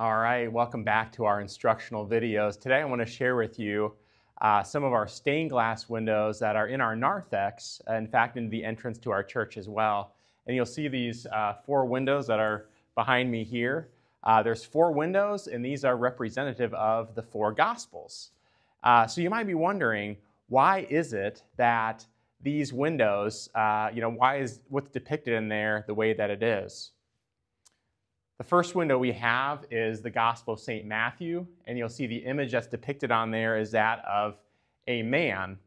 All right, welcome back to our instructional videos. Today I want to share with you some of our stained glass windows that are in our narthex, in fact in the entrance to our church as well. And you'll see these four windows that are behind me here. There's four windows, and these are representative of the four Gospels. So you might be wondering, why is it that these windows, why is what's depicted in there the way that it is? The first window we have is the Gospel of St. Matthew, and you'll see the image that's depicted on there is that of a man.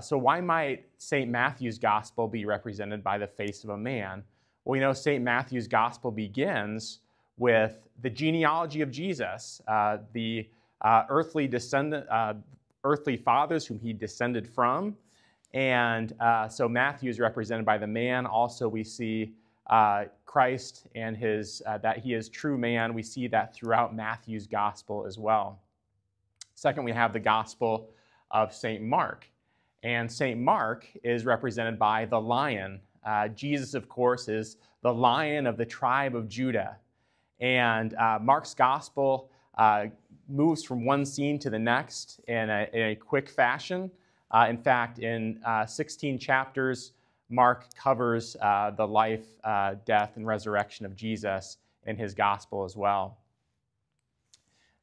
So why might St. Matthew's Gospel be represented by the face of a man? Well, we know St. Matthew's Gospel begins with the genealogy of Jesus, the earthly fathers whom he descended from. And so Matthew is represented by the man. Also, we see Christ and that he is true man. We see that throughout Matthew's gospel as well. Second, we have the Gospel of St. Mark. And St. Mark is represented by the lion. Jesus, of course, is the lion of the tribe of Judah. And Mark's gospel moves from one scene to the next in a quick fashion. In fact, in 16 chapters, Mark covers the life, death, and resurrection of Jesus in his gospel as well.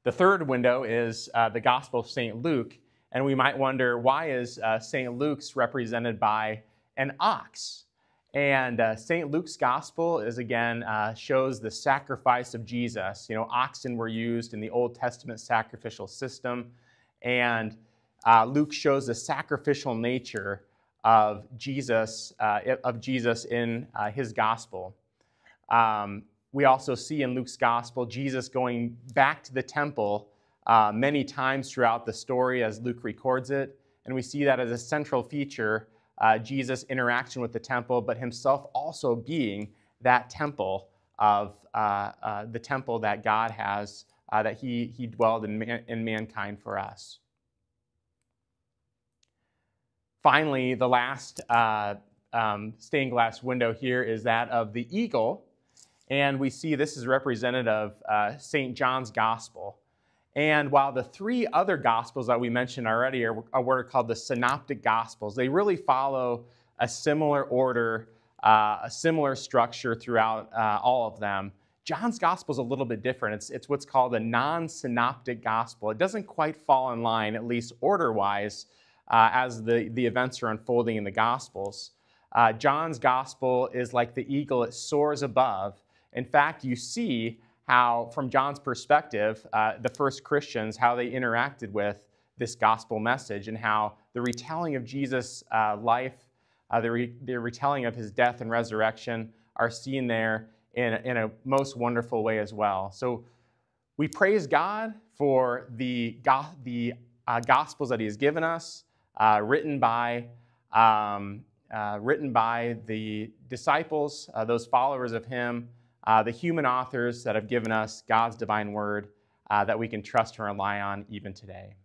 The third window is the Gospel of St. Luke, and we might wonder, why is St. Luke's represented by an ox? And St. Luke's gospel is again shows the sacrifice of Jesus. You know, oxen were used in the Old Testament sacrificial system, and Luke shows the sacrificial nature of Jesus in his gospel. We also see in Luke's gospel Jesus going back to the temple many times throughout the story as Luke records it, and we see that as a central feature, Jesus' interaction with the temple, but himself also being that temple of the temple that God has, that he dwelled in mankind for us. Finally, the last stained glass window here is that of the eagle, and we see this is representative of St. John's Gospel. And while the three other Gospels that we mentioned already are what are called the Synoptic Gospels, they really follow a similar order, a similar structure throughout all of them. John's Gospel is a little bit different. It's what's called a non-synoptic gospel. It doesn't quite fall in line, at least order-wise, as the events are unfolding in the Gospels. John's Gospel is like the eagle, it soars above. In fact, you see how, from John's perspective, the first Christians, how they interacted with this gospel message, and how the retelling of Jesus' life, the retelling of his death and resurrection are seen there in a most wonderful way as well. So we praise God for the Gospels that he has given us, written by the disciples, those followers of him, the human authors that have given us God's divine word that we can trust and rely on even today.